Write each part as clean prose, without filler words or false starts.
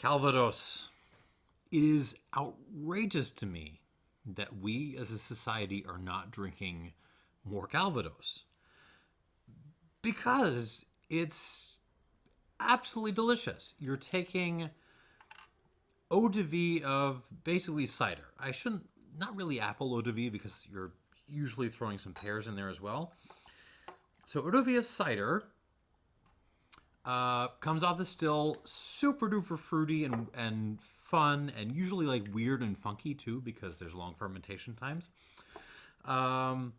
Calvados. It is outrageous to me that we as a society are not drinking more Calvados because it's absolutely delicious. You're taking eau de vie of basically cider. Not really apple eau de vie because you're usually throwing some pears in there as well. So eau de vie of cider comes off the still, super duper fruity and fun, and usually like weird and funky too because there's long fermentation times. And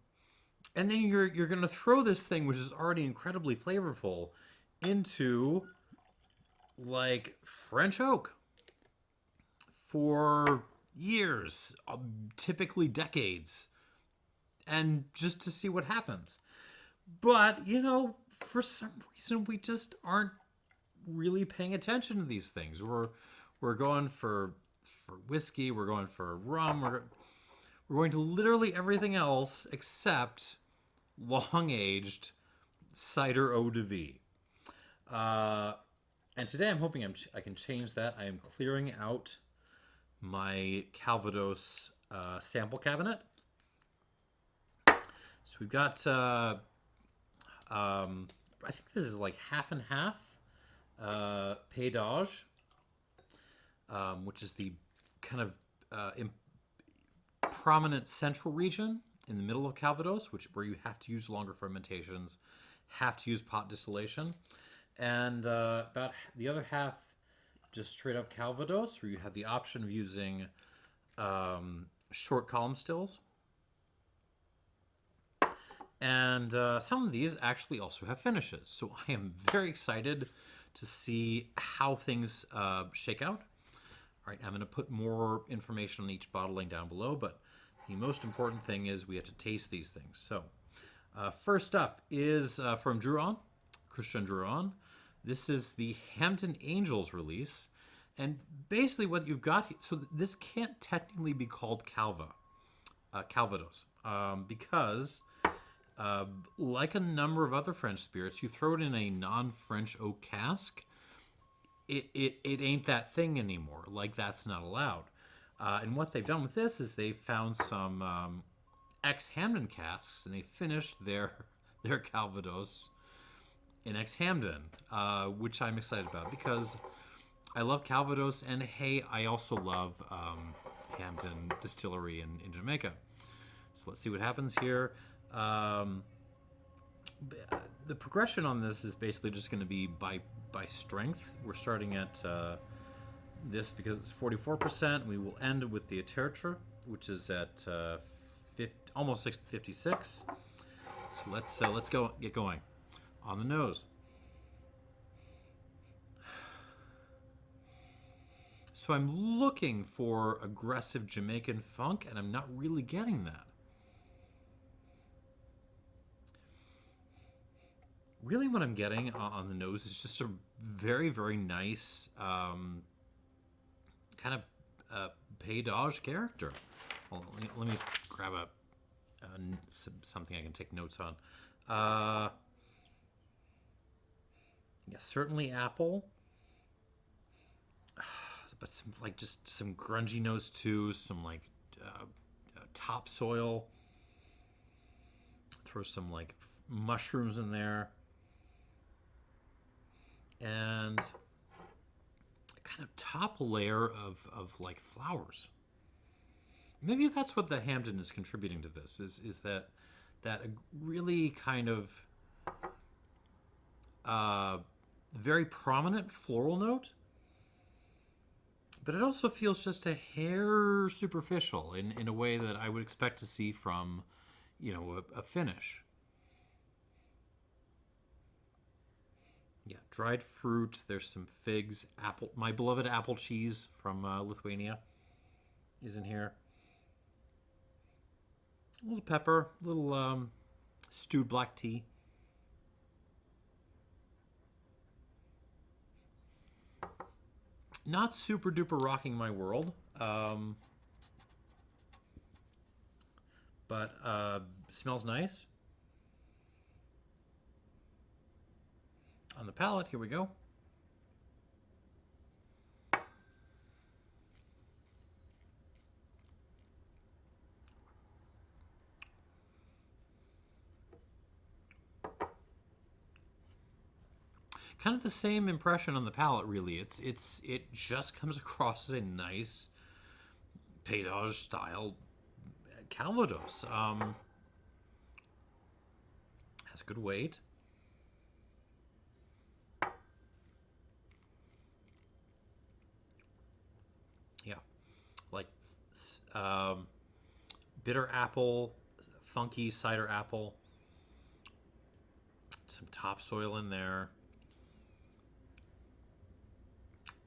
then you're gonna throw this thing, which is already incredibly flavorful, into like French oak for years, typically decades, and just to see what happens. But, for some reason, we just aren't really paying attention to these things. We're going for whiskey, we're going for rum, we're going to literally everything else except long-aged cider eau de vie. And today I'm hoping I can change that. I am clearing out my Calvados sample cabinet. So we've got, I think this is like half and half Pays d'Auge, which is the kind of prominent central region in the middle of Calvados, where you have to use longer fermentations, have to use pot distillation, and about the other half just straight up Calvados, where you have the option of using short column stills. And some of these actually also have finishes. So I am very excited to see how things shake out. All right, I'm going to put more information on each bottling down below, but the most important thing is we have to taste these things. So first up is from Drouin, Christian Drouin. This is the Hampden Angels release. And basically what you've got here, so this can't technically be called Calvados, because like a number of other French spirits, you throw it in a non-French oak cask, it ain't that thing anymore. Like, that's not allowed. And what they've done with this is they've found some ex-Hampden casks, and they finished their Calvados in ex-Hampden, which I'm excited about because I love Calvados, and hey, I also love Hampden Distillery in Jamaica. So let's see what happens here. The progression on this is basically just going to be by strength. We're starting at this because it's 44%. We will end with the Tertre, which is at almost 56. So let's get going. On the nose. So I'm looking for aggressive Jamaican funk, and I'm not really getting that. Really what I'm getting on the nose is just a very, very nice kind of Pays d'Auge character. Well, let me grab something I can take notes on. Yeah, certainly apple. But some grungy notes too, some like topsoil. Throw some like mushrooms in there. And a kind of top layer of like flowers. Maybe that's what the Hampden is contributing to this, is that a really kind of very prominent floral note, but it also feels just a hair superficial in a way that I would expect to see from, a finish. Yeah, dried fruit. There's some figs, apple. My beloved apple cheese from Lithuania is in here. A little pepper, a little stewed black tea. Not super duper rocking my world, but smells nice. On the palate, here we go. kind of the same impression on the palate, really. It just comes across as a nice Pétage style Calvados. Has good weight. Yeah, like bitter apple, funky cider apple, some topsoil in there.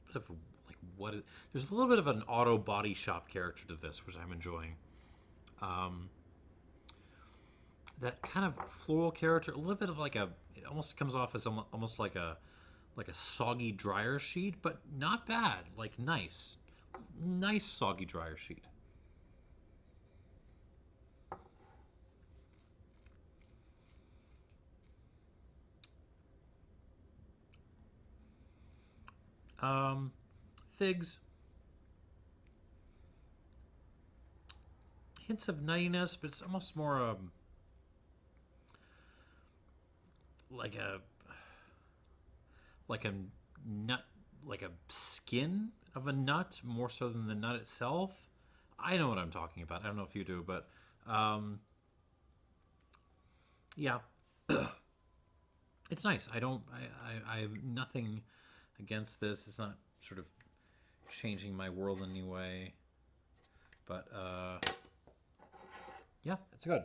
Bit of like there's a little bit of an auto body shop character to this, which I'm enjoying. That kind of floral character, a little bit of like it almost comes off as almost like a soggy dryer sheet, but not bad. Like nice soggy dryer sheet. Figs. Hints of nuttiness, but it's almost more like a nut, like a skin of a nut, more so than the nut itself. I know what I'm talking about. I don't know if you do, but yeah, it's nice. I have nothing against this. It's not sort of changing my world in any way, but yeah, it's good.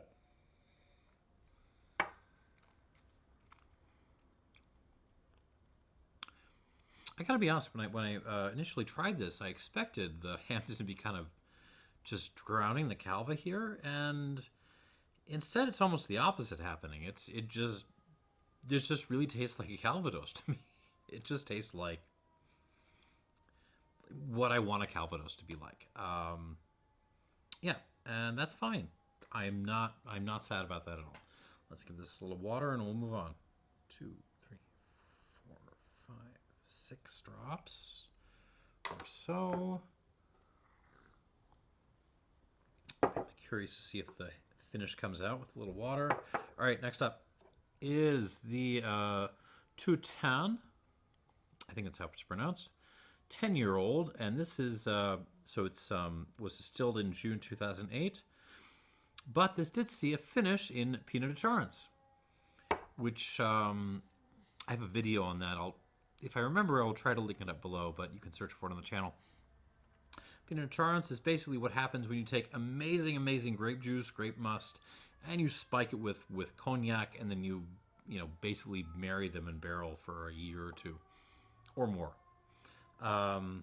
I gotta be honest. When I initially tried this, I expected the Hampden to be kind of just drowning the Calva here, and instead, it's almost the opposite happening. It just really tastes like a Calvados to me. It just tastes like what I want a Calvados to be like. Yeah, and that's fine. I'm not sad about that at all. Let's give this a little water and we'll move on. 2, 3, 4, 5, 6 drops or so. I'm curious to see if the finish comes out with a little water. All right, next up is the Toutain. I think that's how it's pronounced. 10-year-old, and this is so it's was distilled in June 2008. But this did see a finish in Pineau de Charentes, which I have a video on that. If I remember, I'll try to link it up below, but you can search for it on the channel. Pineau de Charentes is basically what happens when you take amazing grape juice, grape must, and you spike it with cognac, and then you basically marry them in barrel for a year or two or more. So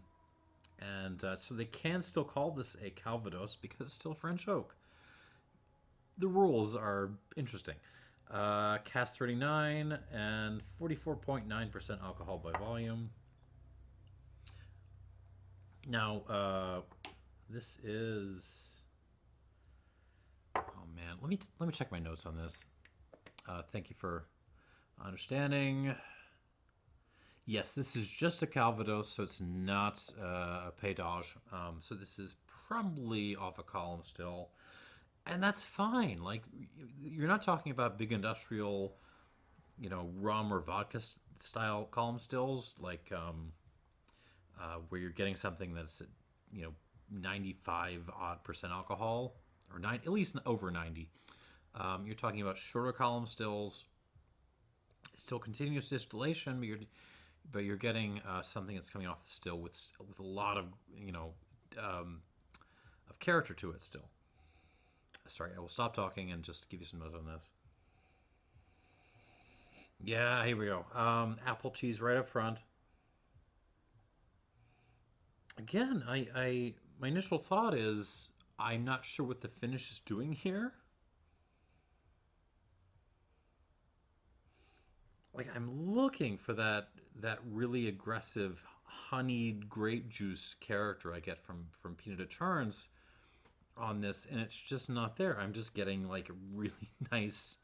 they can still call this a Calvados because it's still French oak. The rules are interesting. Cask 39 and 44.9% alcohol by volume. Now, this is... Oh man, let me check my notes on this. Thank you for understanding. Yes, this is just a Calvados, so it's not a Pétage. So this is probably off a column still. And that's fine. Like, you're not talking about big industrial, rum or vodka style column stills, like where you're getting something that's, 95 odd percent alcohol, or at least over 90. You're talking about shorter column stills, still continuous distillation, but you're getting something that's coming off the still with a lot of of character to it still. Sorry, I will stop talking and just give you some notes on this. Yeah, here we go. Apple cheese right up front. Again, my initial thought is I'm not sure what the finish is doing here. Like, I'm looking for that really aggressive honeyed grape juice character I get from Pineau de Charentes on this, and it's just not there. I'm just getting like really nice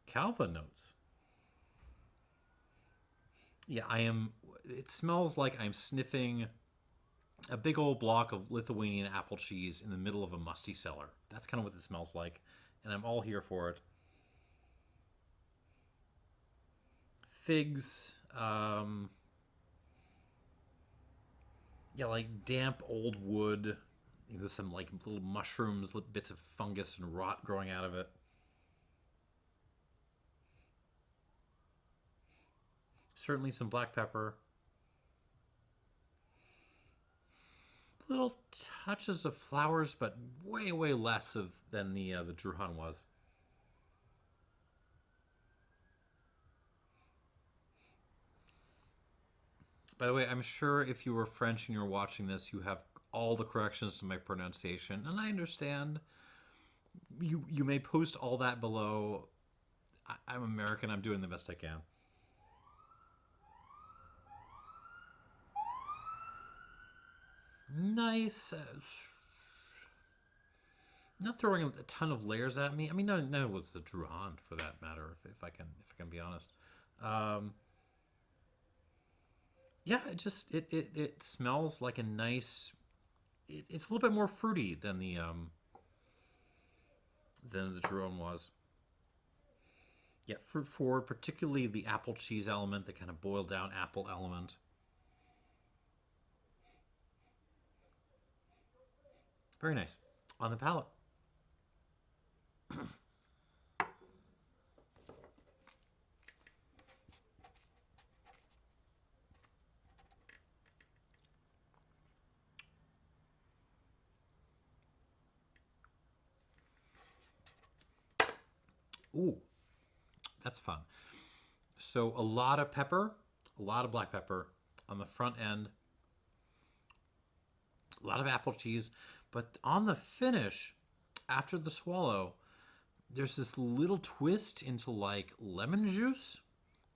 Calva notes. Yeah, it smells like I'm sniffing a big old block of Lithuanian apple cheese in the middle of a musty cellar. That's kind of what this smells like, and I'm all here for it. Figs, Yeah, like damp old wood. With some like little mushrooms, bits of fungus and rot growing out of it. Certainly some black pepper. Little touches of flowers, but way, way less than the Drouin was. By the way, I'm sure if you were French and you're watching this, you have all the corrections to my pronunciation, and I understand. You may post all that below. I'm American. I'm doing the best I can. Nice. Not throwing a ton of layers at me. I mean, no, was the Drouin for that matter. If I can be honest. Um, yeah, it smells like a nice. It's a little bit more fruity than the Drouin was. Yeah, fruit forward, particularly the apple cheese element, the kind of boiled down apple element. Very nice on the palate. Ooh, that's fun. So a lot of pepper, a lot of black pepper on the front end, a lot of apple cheese, but on the finish, after the swallow, there's this little twist into like lemon juice,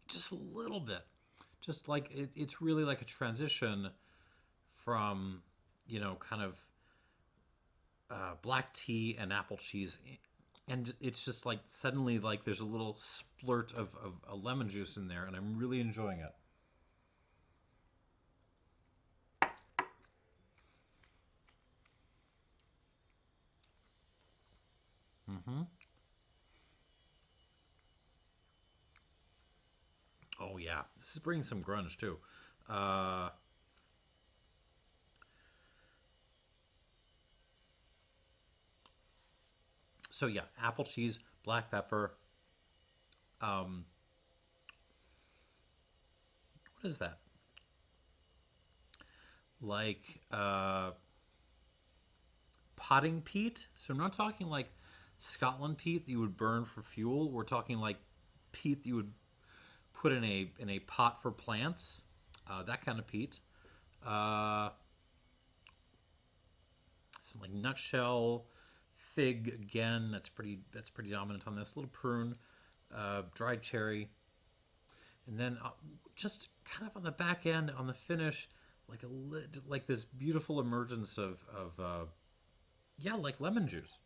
just a little bit. Just like it's really like a transition from, kind of black tea and apple cheese. And it's just like suddenly like there's a little splurt of a lemon juice in there, and I'm really enjoying it. Mm-hmm. Oh yeah, this is bringing some grunge too. Uh, so yeah, apple cheese, black pepper. Um, what is that? Like potting peat. So I'm not talking like Scotland peat that you would burn for fuel. We're talking like peat that you would put in a pot for plants. That kind of peat. Uh, some like nutshell, fig again. That's pretty dominant on this. Little prune, dried cherry, and then just kind of on the back end, on the finish, like this beautiful emergence of yeah, like lemon juice.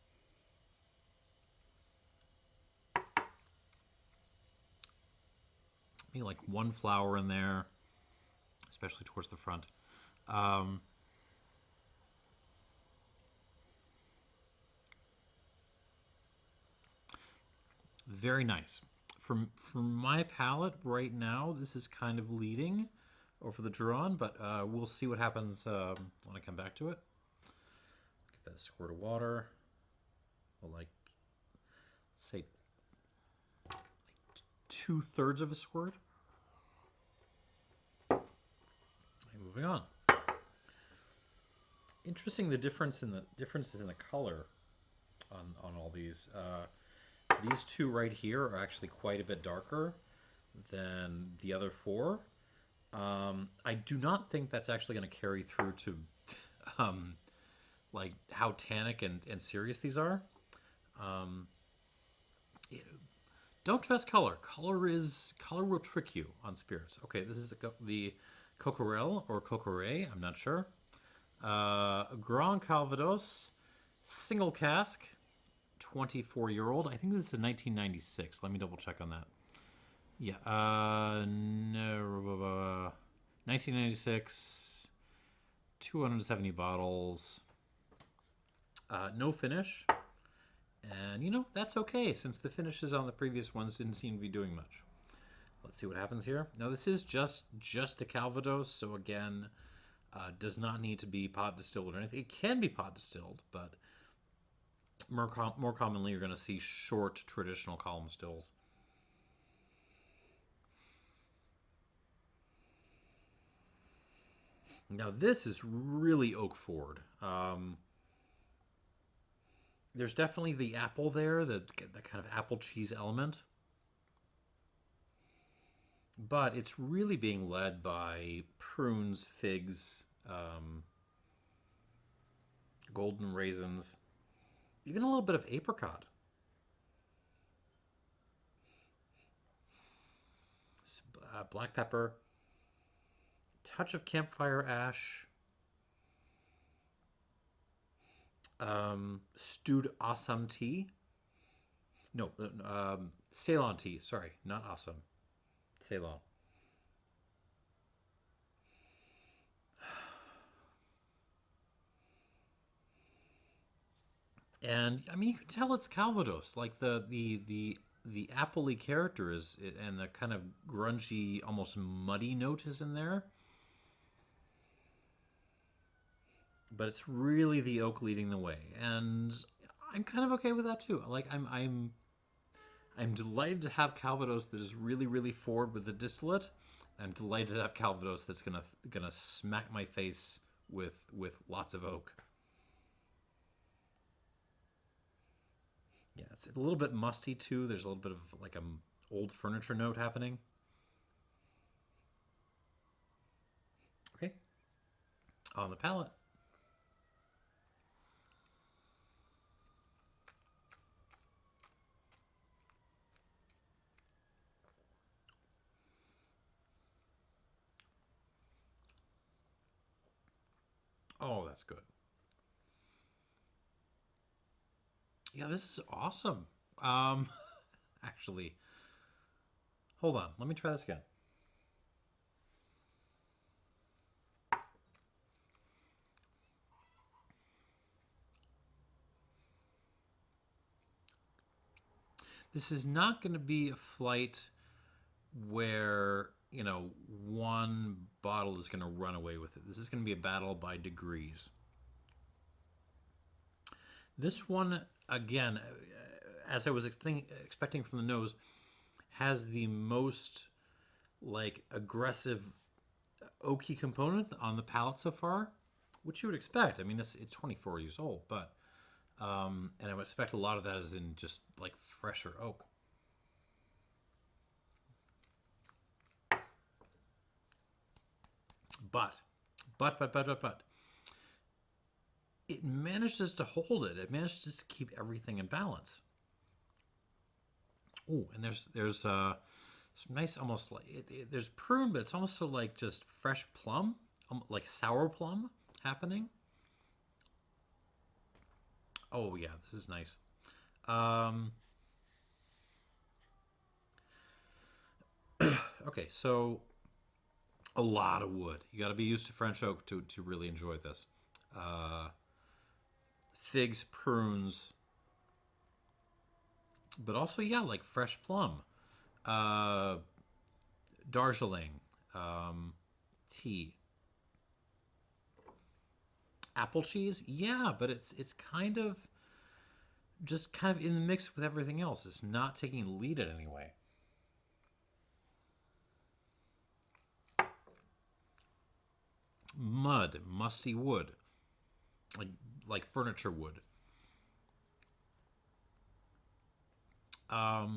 Maybe like one flower in there, especially towards the front. Um, Very nice. From my palate right now, this is kind of leading over the Drouin, but we'll see what happens when I come back to it. Give that a squirt of water. Well, like, say, 2/3 of a squirt. And moving on. Interesting the differences in the color on all these. These two right here are actually quite a bit darker than the other four. I do not think that's actually going to carry through to um, like how tannic and serious these are. Um, don't trust color. Color will trick you on spirits. Okay, this is the Coquerel or Coqueret. I'm not sure. Grand Calvados, single cask, 24-year-old. I think this is 1996. Let me double check on that. Yeah, no, 1996, 270 bottles, no finish. And, that's okay, since the finishes on the previous ones didn't seem to be doing much. Let's see what happens here. Now this is just a Calvados, so again, does not need to be pot distilled or anything. It can be pot distilled, but more commonly you're going to see short traditional column stills. Now this is really oak forward. There's definitely the apple there, the kind of apple cheese element. But it's really being led by prunes, figs, golden raisins, even a little bit of apricot. Black pepper, touch of campfire ash, stewed Assam tea. No, Ceylon tea. Sorry, not Assam. Ceylon. And I mean, you can tell it's Calvados. Like the appley character is, and the kind of grungy, almost muddy note is in there. But it's really the oak leading the way, and I'm kind of okay with that too. Like I'm delighted to have Calvados that is really, really forward with the distillate. I'm delighted to have Calvados that's gonna smack my face with lots of oak. Yeah, it's a little bit musty too. There's a little bit of like an old furniture note happening. Okay, on the palate. Oh, that's good. Yeah, this is awesome. Actually, hold on. Let me try this again. This is not going to be a flight where, you know, one bottle is going to run away with it. This is going to be a battle by degrees. This one, again, as I was expecting from the nose, has the most like aggressive oaky component on the palate so far, which you would expect. I mean, it's 24 years old, but and I would expect a lot of that is in just like fresher oak. But it manages to hold it. It manages to keep everything in balance. Oh, and there's some nice, almost like there's prune, but it's almost so like just fresh plum, like sour plum happening. Oh yeah, this is nice. Okay, so a lot of wood. You got to be used to French oak to really enjoy this. Figs, prunes, but also, yeah, like fresh plum, Darjeeling, tea, apple cheese. Yeah, but it's kind of just kind of in the mix with everything else. It's not taking the lead in any way. Mud, musty wood, like furniture wood. A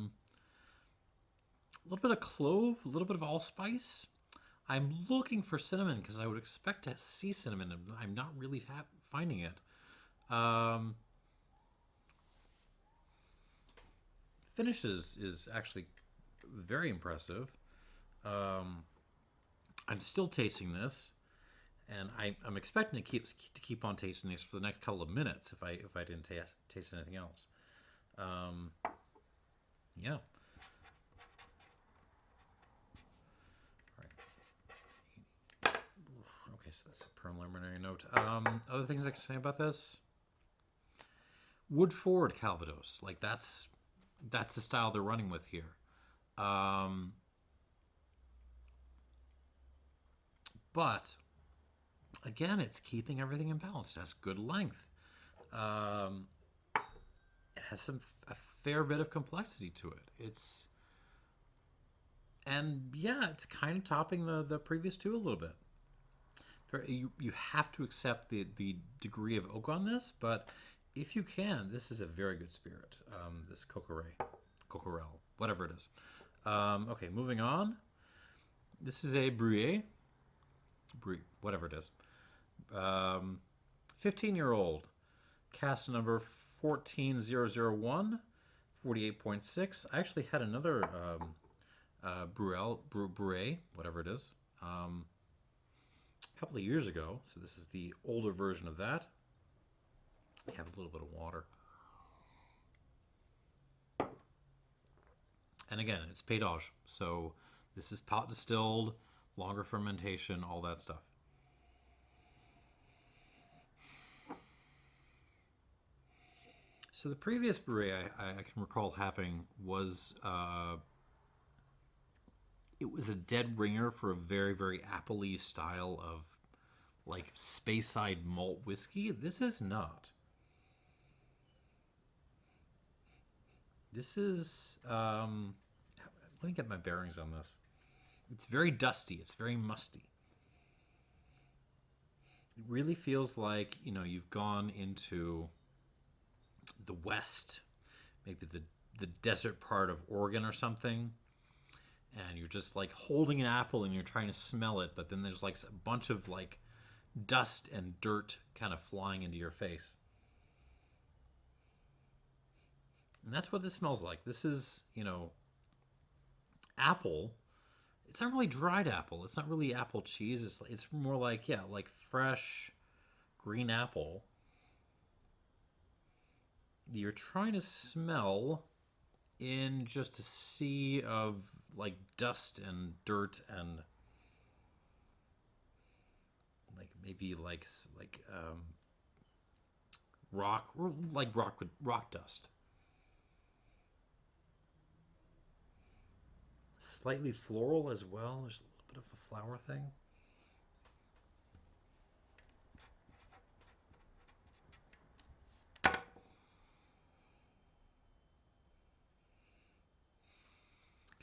little bit of clove, a little bit of allspice. I'm looking for cinnamon because I would expect to see cinnamon, and I'm not really finding it. Finish is actually very impressive. I'm still tasting this, and I'm expecting to keep on tasting this for the next couple of minutes if I didn't taste anything else. Yeah. All right. Okay, so that's a preliminary note. Other things I can say about this: wood forward Calvados. Like that's the style they're running with here. but again, it's keeping everything in balance. It has good length. It has a fair bit of complexity to it. It's kind of topping the previous two a little bit. You have to accept the degree of oak on this, but if you can, this is a very good spirit. This Coquerel, whatever it is. Okay, moving on. This is a Breuil, whatever it is. 15-year-old, cask number 14001, 48.6. I actually had another Breuil, whatever it is, a couple of years ago. So this is the older version of that. I have a little bit of water. And again, it's pétage. So this is pot distilled, longer fermentation, all that stuff. So the previous Breuil I can recall having was it was a dead ringer for a very, very apple-y style of like Speyside malt whiskey. This is not. This is let me get my bearings on this. It's very dusty. It's very musty. It really feels like, you've gone into the west, maybe the desert part of Oregon or something, and you're just like holding an apple and you're trying to smell it, but then there's like a bunch of like dust and dirt kind of flying into your face. And that's what this smells like. This is, apple. It's not really dried apple. It's not really apple cheese. It's more like, like fresh green apple. You're trying to smell in just a sea of like dust and dirt and like maybe like rock, or like rock dust. Slightly floral as well. There's a little bit of a flower thing.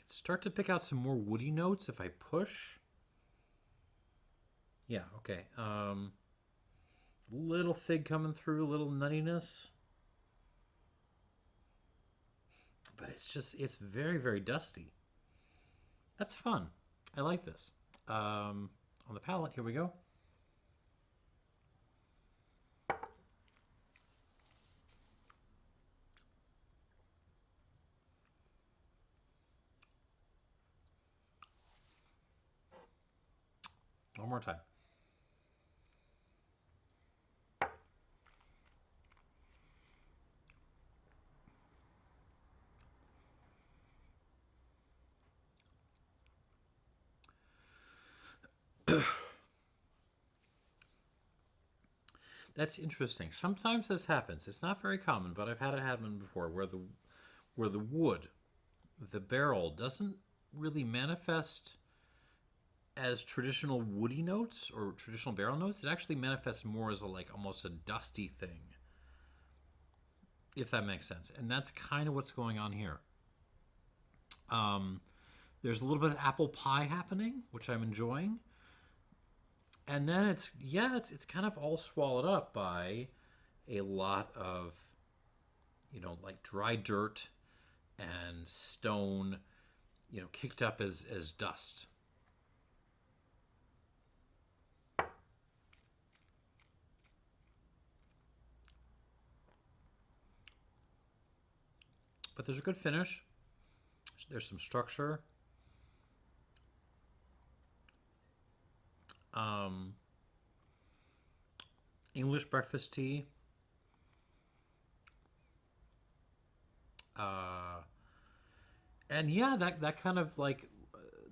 Start to pick out some more woody notes if I push. Yeah, okay. Little fig coming through, a little nuttiness. But it's very, very dusty. That's fun. I like this. On the palate, here we go. One more time. That's interesting. Sometimes this happens. It's not very common, but I've had it happen before where the wood, the barrel, doesn't really manifest as traditional woody notes or traditional barrel notes. It actually manifests more as almost a dusty thing, if that makes sense. And that's kind of what's going on here. There's a little bit of apple pie happening, which I'm enjoying. And then it's kind of all swallowed up by a lot of, like dry dirt and stone, kicked up as dust. But there's a good finish. There's some structure. English breakfast tea. And that kind of like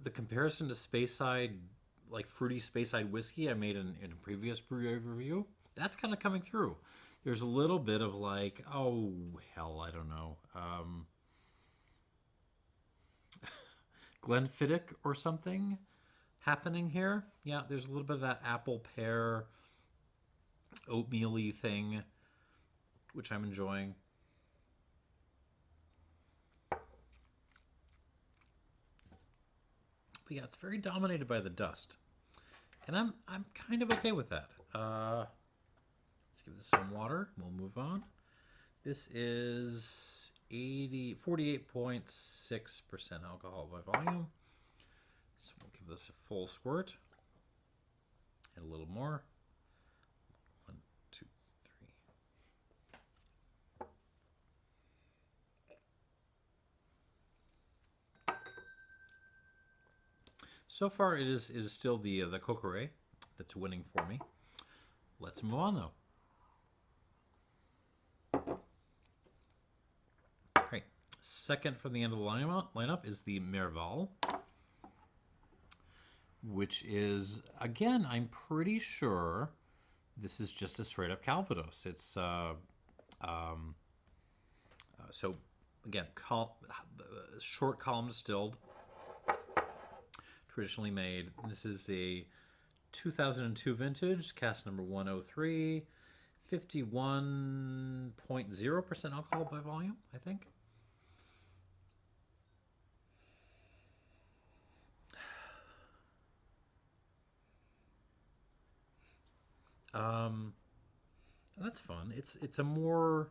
the comparison to Speyside, like fruity Speyside whiskey I made in a previous review, that's kind of coming through. There's a little bit of like, oh hell, I don't know, Glenfiddich or something happening here. Yeah, there's a little bit of that apple pear oatmeal-y thing, which I'm enjoying. But yeah, it's very dominated by the dust, and I'm kind of okay with that. Let's give this some water. We'll move on. This is 48.6% alcohol by volume. So we'll give this a full squirt. And a little more. 1, 2, 3. So far, it is still the Coquerel that's winning for me. Let's move on, though. All right. Second from the end of the lineup is the Merval, which is, again, I'm pretty sure this is just a straight up Calvados. It's so again, short column distilled, traditionally made. This is a 2002 vintage, cask number 103, 51.0% alcohol by volume, I think. That's fun. It's a more,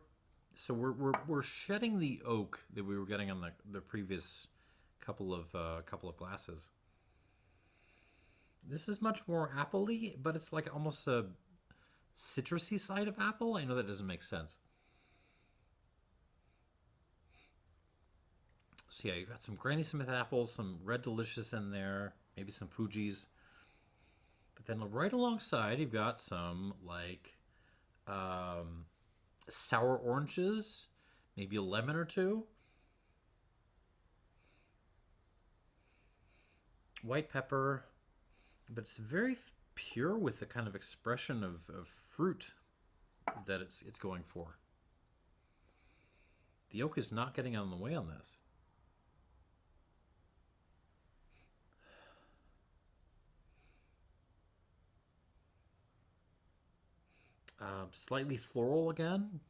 so we're shedding the oak that we were getting on the previous couple of glasses. This is much more apple-y, but it's like almost a citrusy side of apple. I know that doesn't make sense. So yeah, you've got some Granny Smith apples, some Red Delicious in there, maybe some Fuji's. But then right alongside, you've got some like sour oranges, maybe a lemon or two, white pepper, but it's very pure with the kind of expression of fruit that it's going for. The oak is not getting on the way on this. Slightly floral again.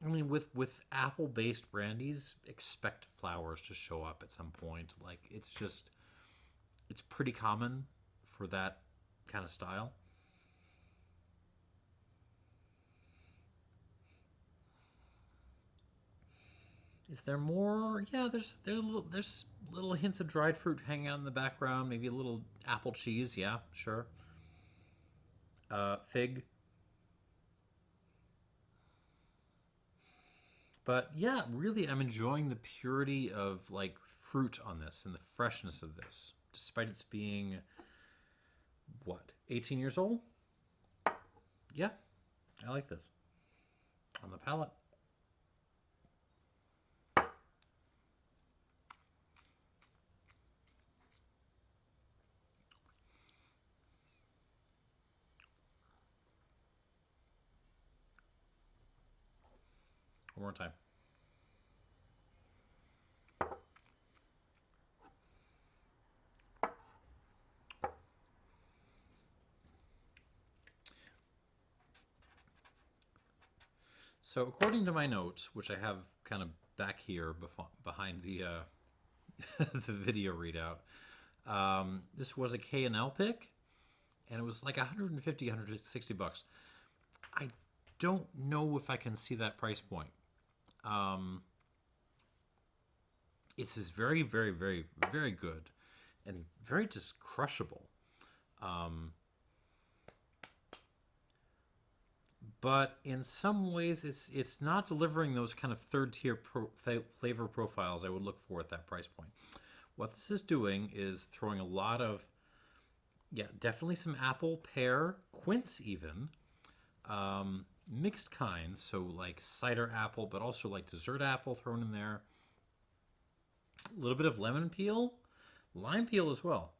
I mean, with apple-based brandies, expect flowers to show up at some point. Like, it's pretty common for that kind of style. Is there more? Yeah, there's little hints of dried fruit hanging out in the background. Maybe a little apple cheese. Yeah, sure. Fig. But yeah, really, I'm enjoying the purity of like fruit on this and the freshness of this, despite its being, what, 18 years old? Yeah, I like this. On the palate. One more time. So according to my notes, which I have kind of back here behind the the video readout, this was a K&L pick, and it was like 150, 160 bucks. I don't know if I can see that price point. It's very, very, very, very good and very just crushable. But in some ways, it's not delivering those kind of third-tier flavor profiles I would look for at that price point. What this is doing is throwing a lot of, yeah, definitely some apple, pear, quince even, mixed kinds, so like cider apple, but also like dessert apple thrown in there. A little bit of lemon peel, lime peel as well.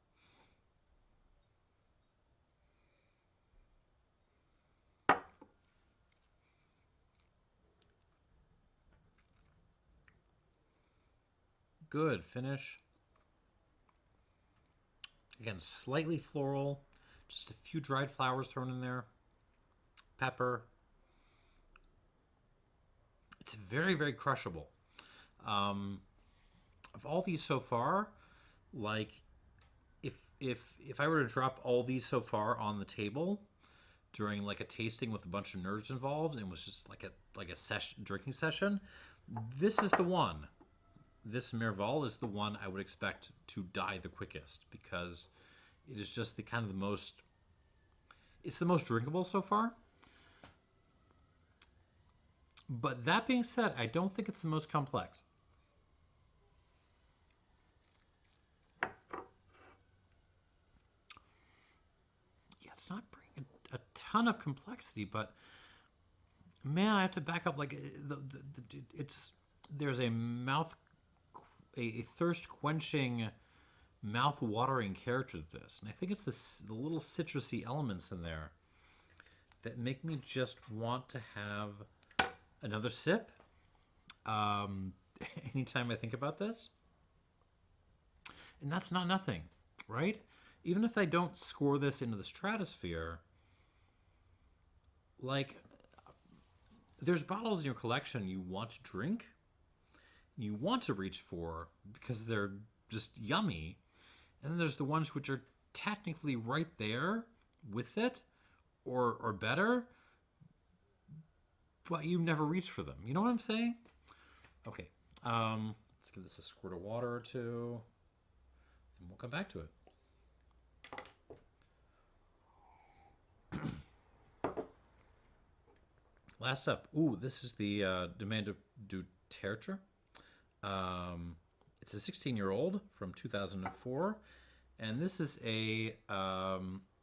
Good finish. Again, slightly floral, just a few dried flowers thrown in there, pepper. It's very, very crushable. Of all these so far, like if I were to drop all these so far on the table during like a tasting with a bunch of nerds involved and was just like a session, drinking session, this is the one. This Merval is the one I would expect to die the quickest because it is just the kind of the most. It's the most drinkable so far. But that being said, I don't think it's the most complex. Yeah, it's not bringing a ton of complexity, but man, I have to back up. Like it's there's a thirst quenching, mouth watering character to this, and I think it's the little citrusy elements in there that make me just want to have another sip anytime I think about this. And that's not nothing, right? Even if I don't score this into the stratosphere, like, there's bottles in your collection you want to drink, you want to reach for because they're just yummy. And then there's the ones which are technically right there with it or better, but you never reach for them. You know what I'm saying? Okay, let's give this a squirt of water or two, and we'll come back to it. Last up, ooh, this is the Domaine du Tertre. It's a 16-year-old from 2004, and this is a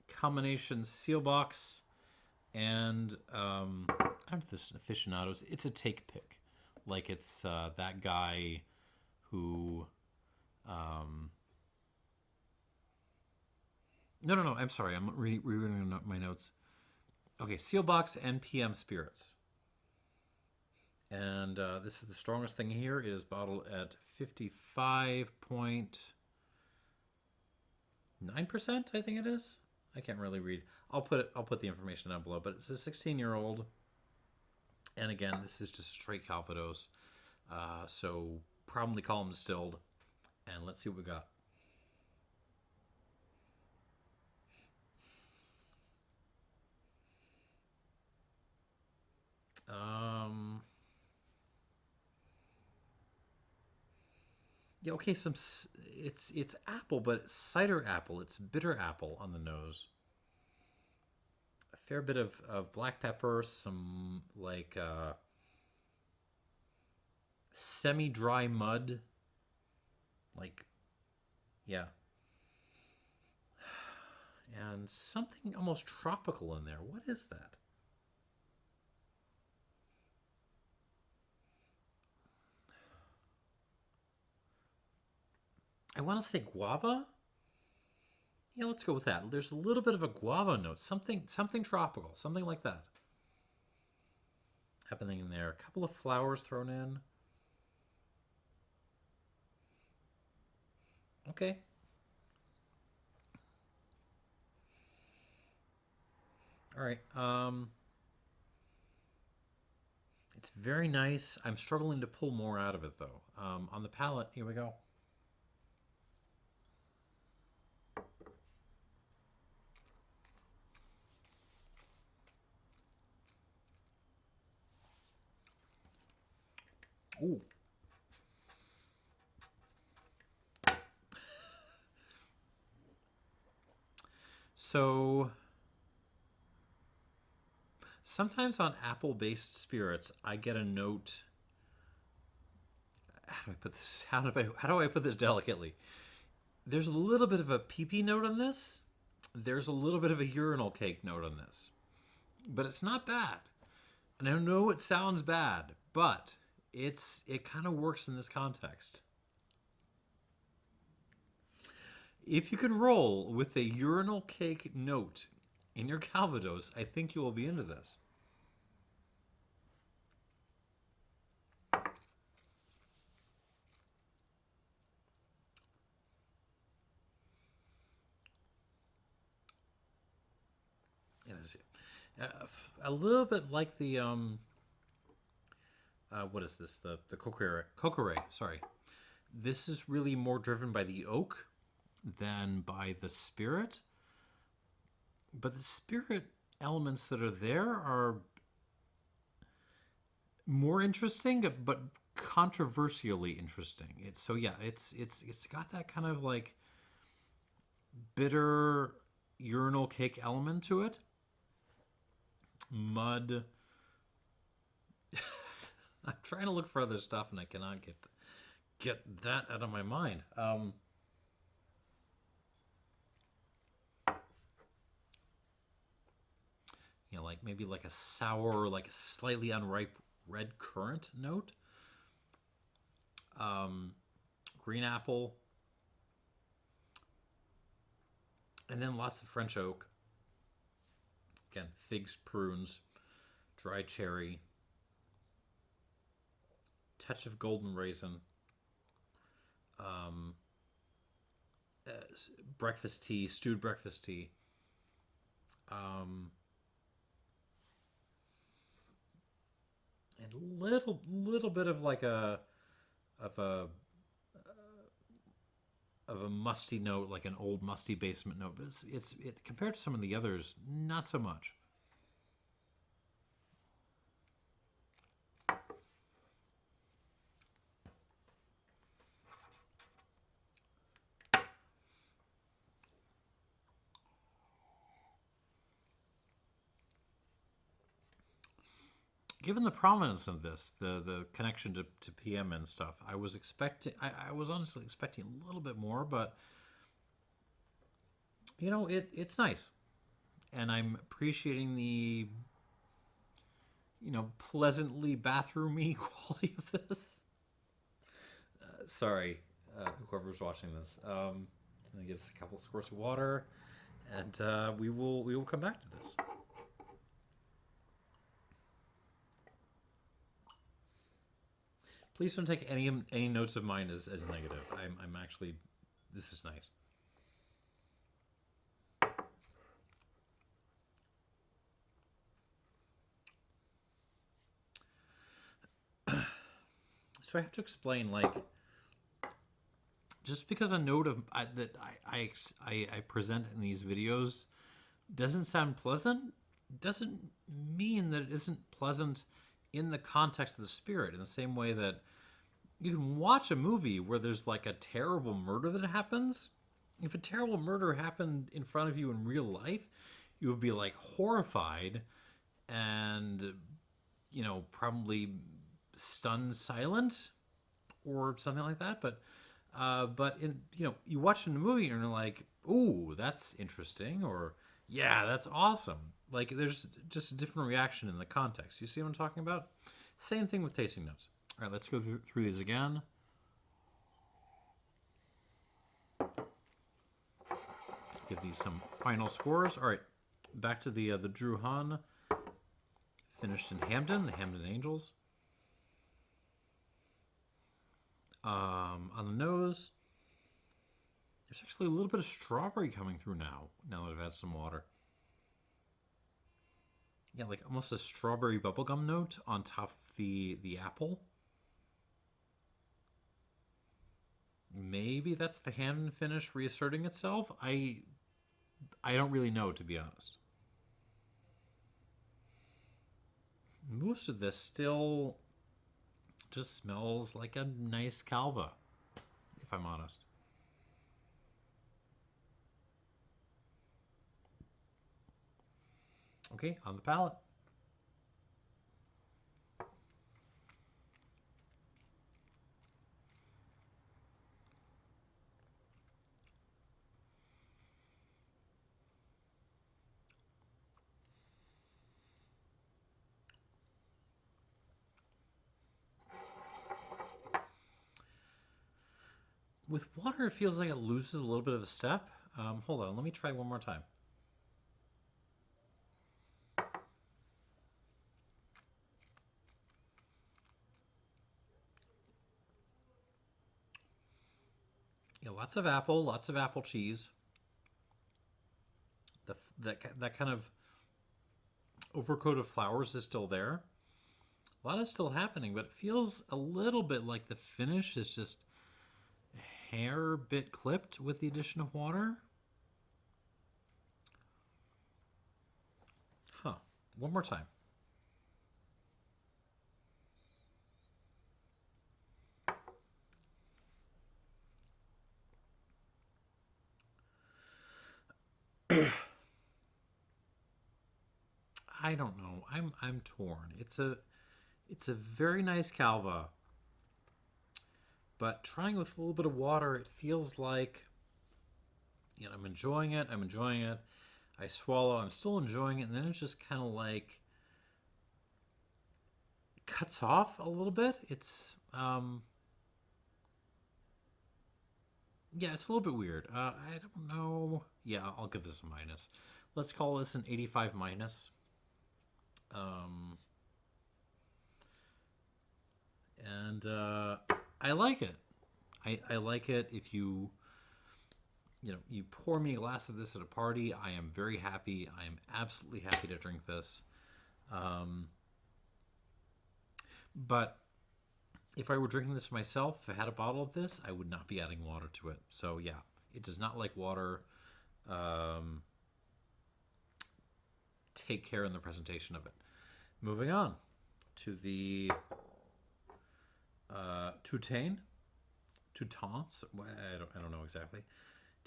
combination seal box and I don't know if this is aficionados. It's a take pick, like it's that guy who. No. I'm sorry. I'm rereading my notes. Okay, seal box and PM spirits. And this is the strongest thing here. It is bottled at 55.9%. I think it is. I can't really read. I'll put the information down below. But it's a 16-year-old, and again, this is just straight Calvados. So probably column distilled, and let's see what we got. Yeah, okay, it's apple, but it's cider apple. It's bitter apple on the nose. A fair bit of black pepper, some like semi-dry mud. Like, yeah. And something almost tropical in there. What is that? I want to say guava. Yeah, let's go with that. There's a little bit of a guava note, something tropical, something like that happening in there. A couple of flowers thrown in. Okay. All right. It's very nice. I'm struggling to pull more out of it though. On the palate, here we go. Ooh. So sometimes on apple-based spirits, I get a note. How do I put this? How do I put this delicately? There's a little bit of a pee-pee note on this. There's a little bit of a urinal cake note on this, but it's not bad. And I know it sounds bad, but it kind of works in this context. If you can roll with a urinal cake note in your Calvados, I think you will be into this. A little bit like the what is this? The Coquerel. Sorry, this is really more driven by the oak than by the spirit. But the spirit elements that are there are more interesting, but controversially interesting. It's got that kind of like bitter urinal cake element to it. Mud. I'm trying to look for other stuff and I cannot get that out of my mind. Like maybe like a sour, like a slightly unripe red currant note. Green apple. And then lots of French oak. Again, figs, prunes, dry cherry, touch of golden raisin, breakfast tea, stewed breakfast tea, and little bit of like a musty note, like an old musty basement note, but it's compared to some of the others, not so much. Given the prominence of this, the connection to PM and stuff, I was honestly expecting a little bit more, but it's nice, and I'm appreciating the pleasantly bathroomy quality of this. Sorry, whoever's watching this. I'm gonna give us a couple squirts of water, and we will come back to this. Please don't take any notes of mine as negative. I'm actually, this is nice. So I have to explain, like, just because a note that I present in these videos doesn't sound pleasant, doesn't mean that it isn't pleasant in the context of the spirit, in the same way that you can watch a movie where there's like a terrible murder that happens. If a terrible murder happened in front of you in real life, you would be like horrified and, probably stunned silent or something like that. But you watch in the movie and you're like, ooh, that's interesting, or yeah, that's awesome. Like, there's just a different reaction in the context. You see what I'm talking about? Same thing with tasting notes. All right, let's go through these again. Give these some final scores. All right, back to the Drouin, finished in Hampden, the Hampden Angels. On the nose, there's actually a little bit of strawberry coming through now that I've had some water. Yeah, like almost a strawberry bubblegum note on top of the apple. Maybe that's the hand finish reasserting itself. I don't really know, to be honest. Most of this still just smells like a nice Calva, if I'm honest. Okay, on the palate. With water, it feels like it loses a little bit of a step. Hold on, let me try one more time. Yeah, lots of apple cheese. That kind of overcoat of flowers is still there. A lot is still happening, but it feels a little bit like the finish is just a hair bit clipped with the addition of water. Huh. One more time. I don't know. I'm torn. It's a very nice Calva, but trying with a little bit of water, it feels like, you know, I'm enjoying it. I'm enjoying it. I swallow. I'm still enjoying it, and then it just kind of like cuts off a little bit. It's yeah, it's a little bit weird. I don't know. Yeah, I'll give this a minus. Let's call this an 85 minus. And I like it. I like it. If you you pour me a glass of this at a party, I am very happy. I am absolutely happy to drink this. But if I were drinking this myself, if I had a bottle of this, I would not be adding water to it. So yeah, it does not like water. Take care in the presentation of it. Moving on to the Toutain. I don't know exactly.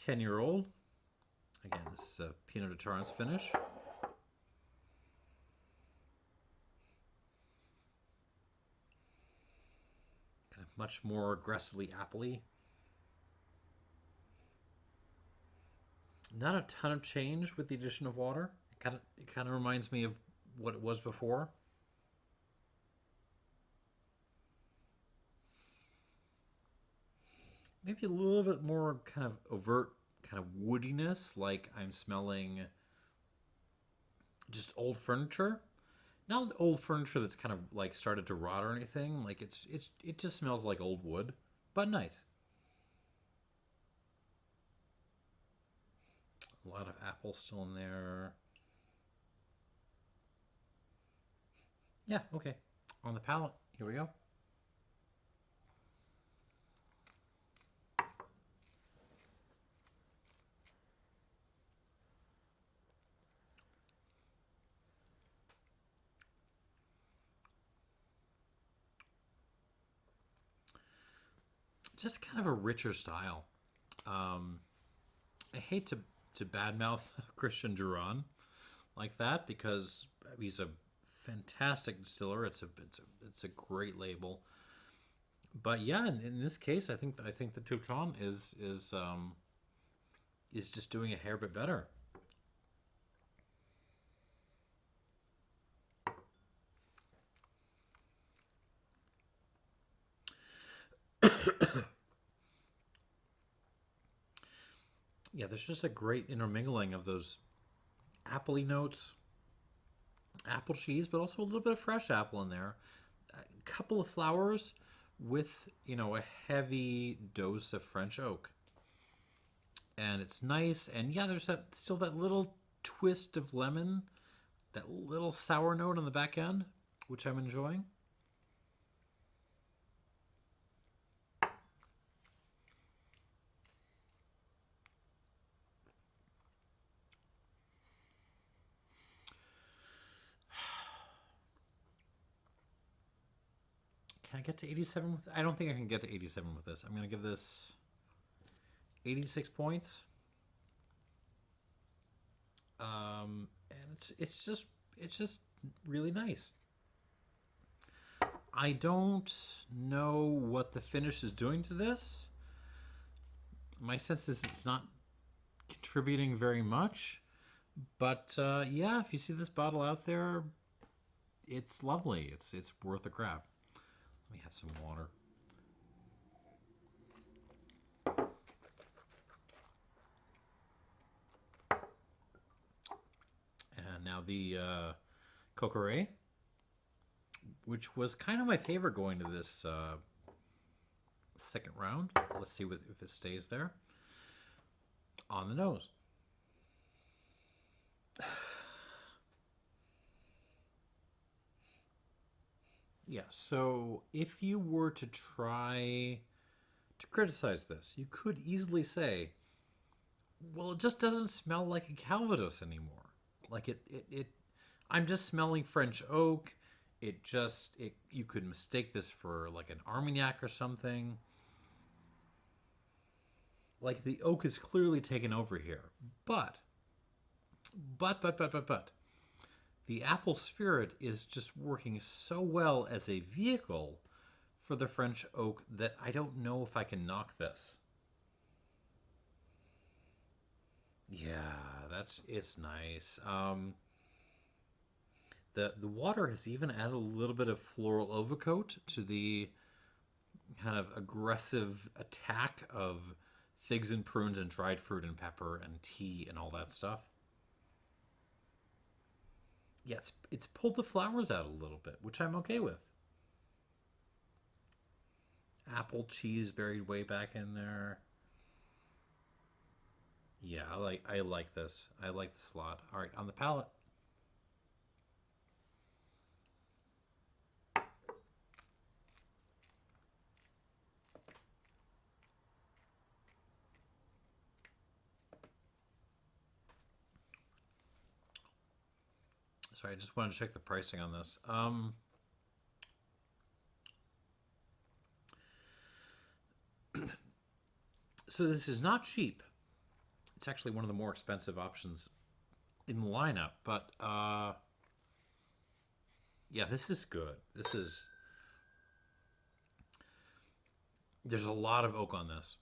10-year-old. Again, this is a Pineau de Charentes finish. Kind of much more aggressively appley. Not a ton of change with the addition of water. It kind of reminds me of what it was before. Maybe a little bit more kind of overt kind of woodiness, like I'm smelling just old furniture. Not old furniture that's kind of like started to rot or anything. Like it just smells like old wood, but nice. A lot of apple still in there. Yeah, okay. On the palate, here we go. Just kind of a richer style. I hate to badmouth Christian Drouin like that because he's a fantastic distiller. It's a great label. But yeah, in this case, I think the Toutain is just doing a hair bit better. Yeah, there's just a great intermingling of those appley notes, apple cheese, but also a little bit of fresh apple in there. A couple of flowers with, a heavy dose of French oak. And it's nice. And yeah, there's still that little twist of lemon, that little sour note on the back end, which I'm enjoying. Can I get to 87 with I don't think I can get to 87 with this. I'm going to give this 86 points. And it's just really nice. I don't know what the finish is doing to this. My sense is it's not contributing very much. But yeah, if you see this bottle out there, it's lovely. It's worth a grab. Let me have some water. And now the Coquerel, which was kind of my favorite going to this second round. Let's see if it stays there. On the nose. Yeah, so if you were to try to criticize this, you could easily say, well, it just doesn't smell like a Calvados anymore. Like I'm just smelling French oak. You could mistake this for like an Armagnac or something. Like the oak is clearly taken over here. But, the apple spirit is just working so well as a vehicle for the French oak that I don't know if I can knock this. Yeah, it's nice. The water has even added a little bit of floral overcoat to the kind of aggressive attack of figs and prunes and dried fruit and pepper and tea and all that stuff. Yeah, it's pulled the flowers out a little bit, which I'm okay with. Apple cheese buried way back in there. Yeah, I like this. I like this a lot. All right, on the palate. Sorry, I just wanted to check the pricing on this. So this is not cheap. It's actually one of the more expensive options in the lineup, but yeah, this is good. There's a lot of oak on this.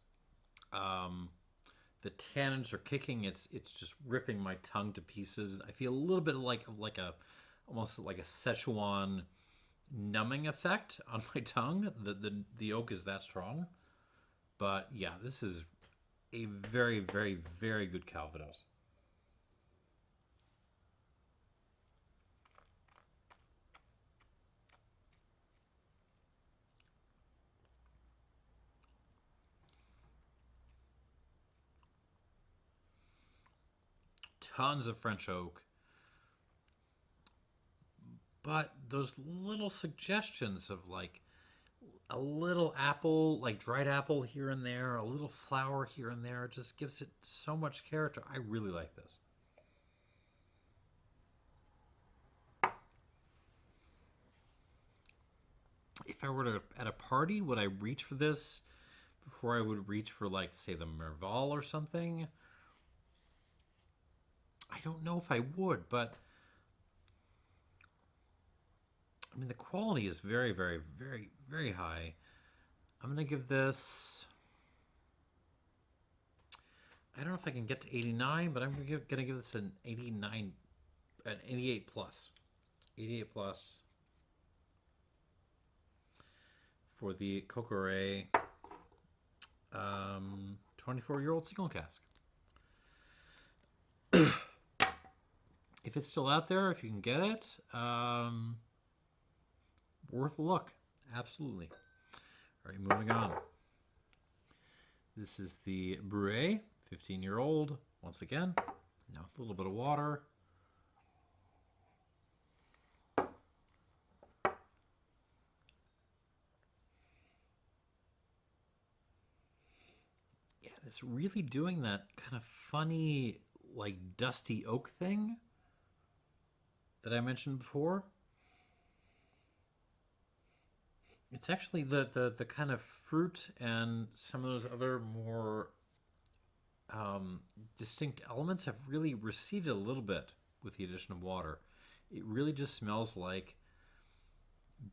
The tannins are kicking. It's just ripping my tongue to pieces. I feel a little bit like a almost like a Szechuan numbing effect on my tongue. The oak is that strong. But yeah, this is a very, very, very good Calvados. Tons of French oak. But those little suggestions of like a little apple, like dried apple here and there, a little flower here and there, just gives it so much character. I really like this. If I were to at a party, would I reach for this before I would reach for like say the Merval or something? I don't know if I would, but I mean the quality is very, very, very, very high. I'm gonna give this. I don't know if I can get to 89, but I'm gonna give this an 89, an 88 plus, 88 plus for the Coquerel 24-year-old single cask. If it's still out there, if you can get it, worth a look. Absolutely. All right, moving on. This is the Breuil, 15-year-old. Once again, now with a little bit of water. Yeah, it's really doing that kind of funny, like dusty oak thing that I mentioned before. It's actually the kind of fruit and some of those other more distinct elements have really receded a little bit with the addition of water. It really just smells like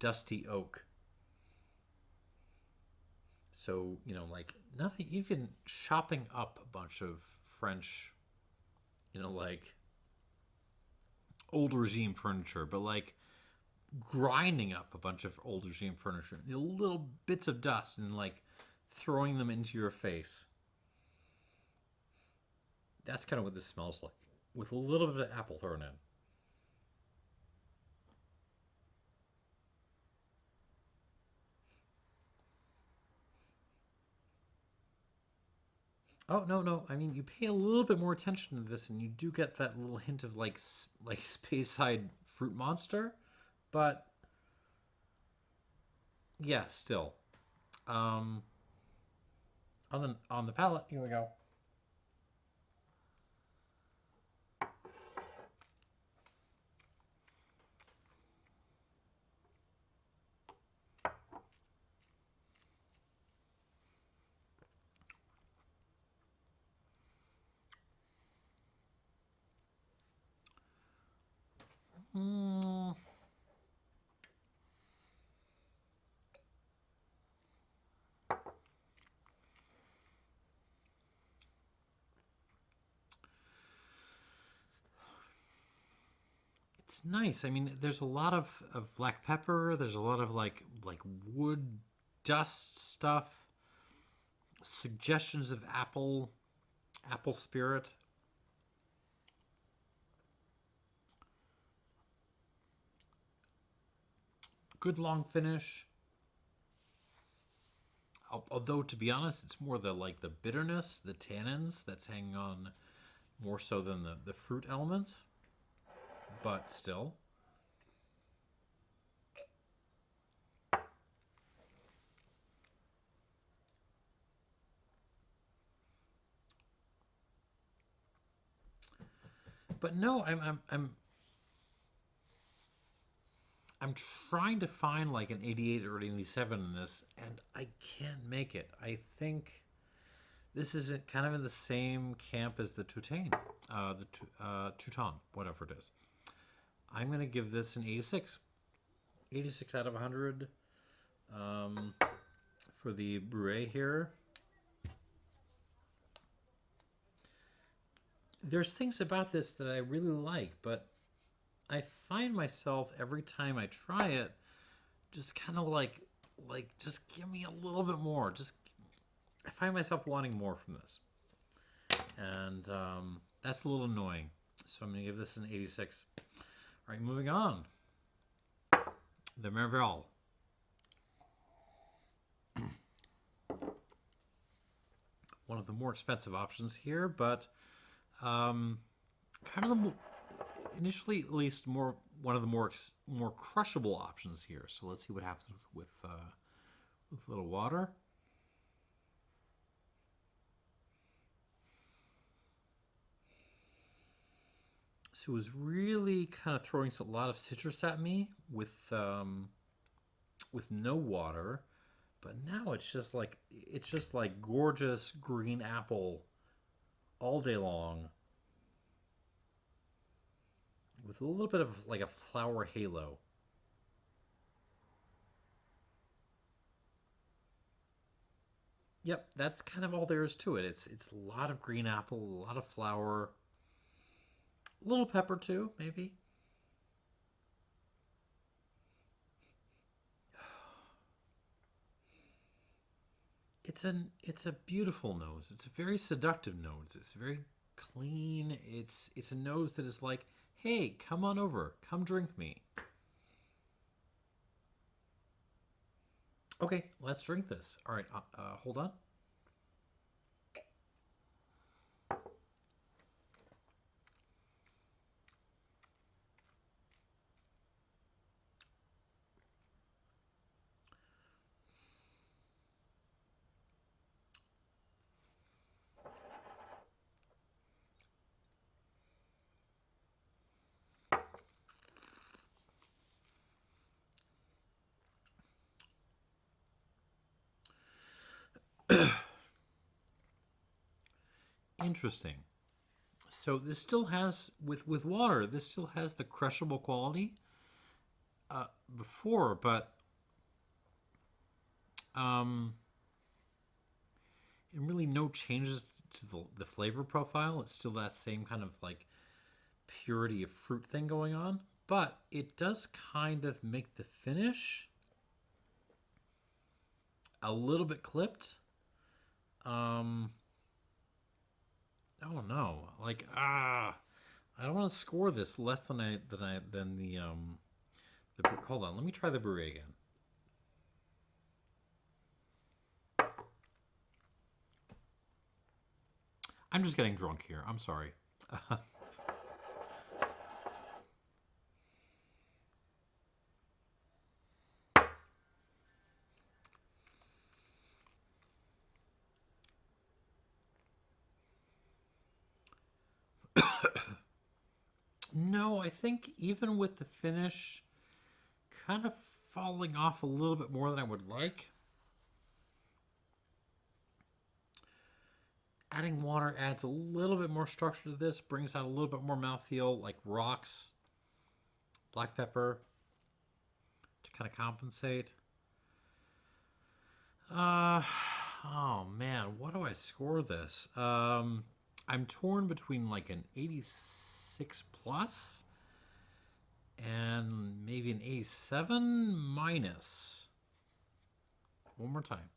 dusty oak. So, like not even chopping up a bunch of French, like old regime furniture, but like grinding up a bunch of old regime furniture, little bits of dust, and like throwing them into your face. That's kind of what this smells like, with a little bit of apple thrown in. Oh no, no! I mean, you pay a little bit more attention to this, and you do get that little hint of like Speyside fruit monster, but Yeah, still. On the palate, here we go. Mm. It's nice. I mean, there's a lot of black pepper. There's a lot of like wood dust stuff. Suggestions of apple spirit. Good long finish. Although to be honest, it's more the bitterness, the tannins that's hanging on more so than the fruit elements. But still. But no, I'm trying to find like an 88 or an 87 in this, and I can't make it. I think this is kind of in the same camp as the Toutain, Toutain, whatever it is. I'm going to give this an 86. 86 out of 100 for the Breuil here. There's things about this that I really like, but I find myself every time I try it, just kind of just give me a little bit more. I find myself wanting more from this, and that's a little annoying. So I'm gonna give this an 86. All right, moving on. The Merval. One of the more expensive options here, but kind of initially at least one of the more crushable options here. So let's see what happens with a little water. So it was really kind of throwing a lot of citrus at me with no water, but now it's just like gorgeous green apple all day long, with a little bit of like a flower halo. Yep, that's kind of all there is to it. It's a lot of green apple, a lot of flower, a little pepper too, maybe. It's a beautiful nose. It's a very seductive nose. It's very clean. It's a nose that is like, hey, come on over, come drink me. Okay, let's drink this. All right, hold on. Interesting. So this still has with water. This still has the crushable quality before, but um, and really no changes to the flavor profile. It's still that same kind of like purity of fruit thing going on, but it does kind of make the finish a little bit clipped. Oh no, I don't want to score this less than the. Hold on, let me try the Breuil again. I'm just getting drunk here. I'm sorry. No, I think even with the finish kind of falling off a little bit more than I would like, adding water adds a little bit more structure to this, brings out a little bit more mouthfeel, like rocks, black pepper to kind of compensate. Oh man, what do I score this? I'm torn between like an 86 plus and maybe an 87 minus. One more time.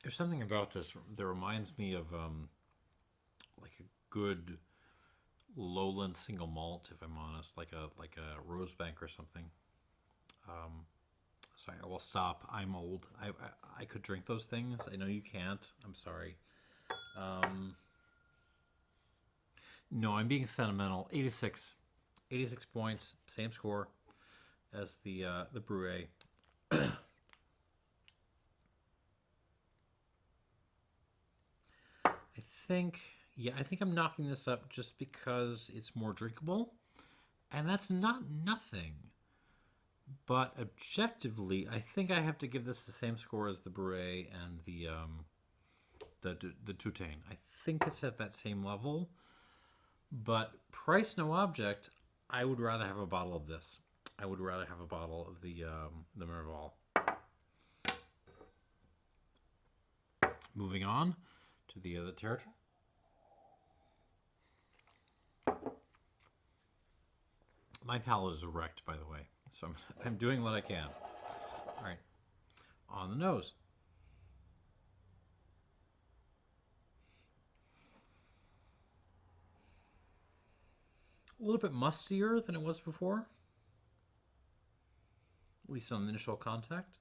There's something about this that reminds me of like a good lowland single malt, if I'm honest, like a Rosebank or something. Sorry, I will stop. I'm old. I could drink those things. I know you can't. I'm sorry. No, I'm being sentimental. 86. 86 points. Same score as the Breuil. I think I'm knocking this up just because it's more drinkable. And that's not nothing. But objectively, I think I have to give this the same score as the Breuil and the Toutain. I think it's at that same level. But price no object, I would rather have a bottle of this. I would rather have a bottle of the Merval. Moving on to the Tertre. My palate is erect, by the way, so I'm doing what I can. All right, on the nose. A little bit mustier than it was before, at least on the initial contact.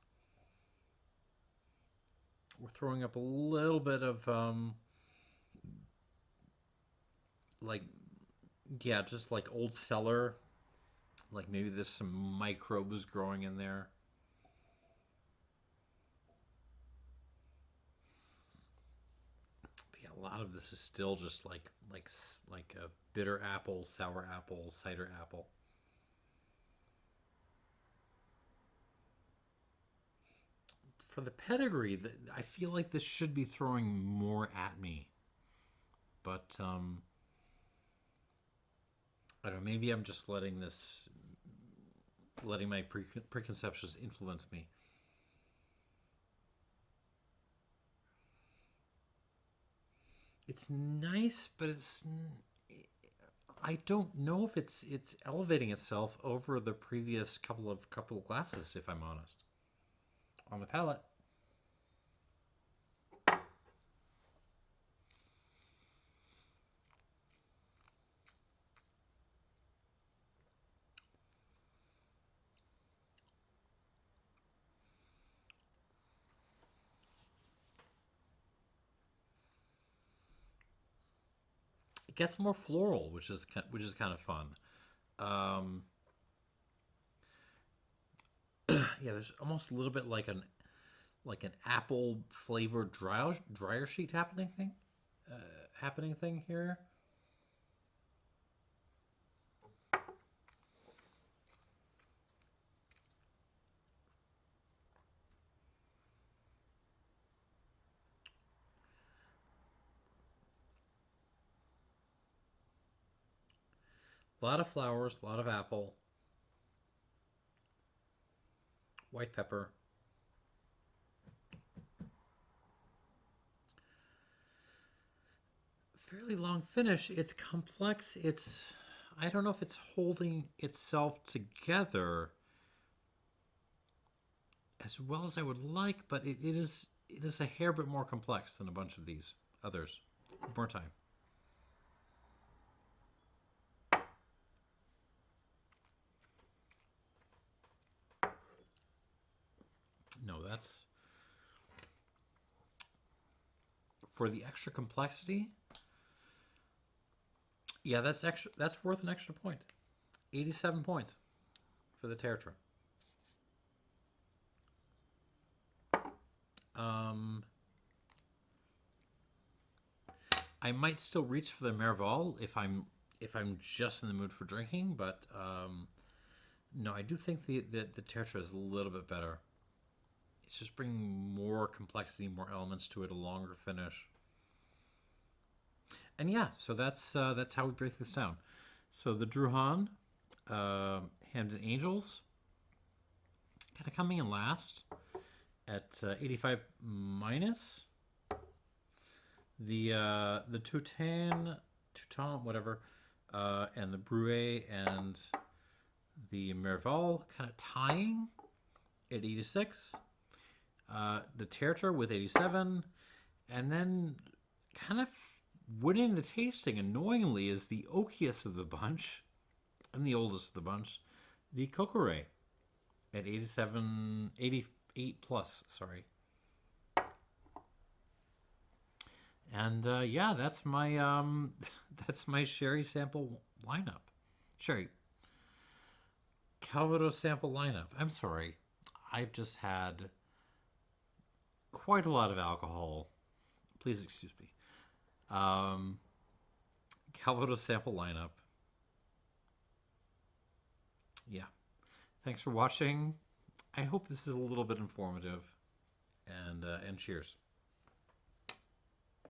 We're throwing up a little bit of just like old cellar. Like maybe there's some microbes growing in there. But yeah, a lot of this is still just like a bitter apple, sour apple, cider apple. For the pedigree, I feel like this should be throwing more at me. But I don't know, maybe I'm just letting my preconceptions influence me. It's nice, but I don't know if it's elevating itself over the previous couple of glasses, if I'm honest. On the palate. It gets more floral, which is kind of fun. Yeah, there's almost a little bit like an apple flavored dryer sheet happening thing here. A lot of flowers, a lot of apple, white pepper. Fairly long finish. It's complex. I don't know if it's holding itself together as well as I would like, but it is a hair bit more complex than a bunch of these others. More time. No, that's for the extra complexity. Yeah, that's extra. That's worth an extra point. 87 points for the Tertre. I might still reach for the Merval if I'm just in the mood for drinking, but no, I do think the Tertre is a little bit better. It's just bringing more complexity, more elements to it, a longer finish. And yeah, so that's how we break this down. So the Drouin Hampden Angels kind of coming in last at 85 minus. The Toutain, whatever, and the Breuil and the Merval kind of tying at 86. The Tertre with 87, and then kind of winning the tasting annoyingly is the oakiest of the bunch and the oldest of the bunch, the Coquerel at 87, 88 plus, sorry. And yeah, that's my that's my sherry sample lineup. Sherry Calvados sample lineup. I'm sorry, I've just had quite a lot of alcohol. Please excuse me. Calvados sample lineup. Yeah. Thanks for watching. I hope this is a little bit informative. And cheers.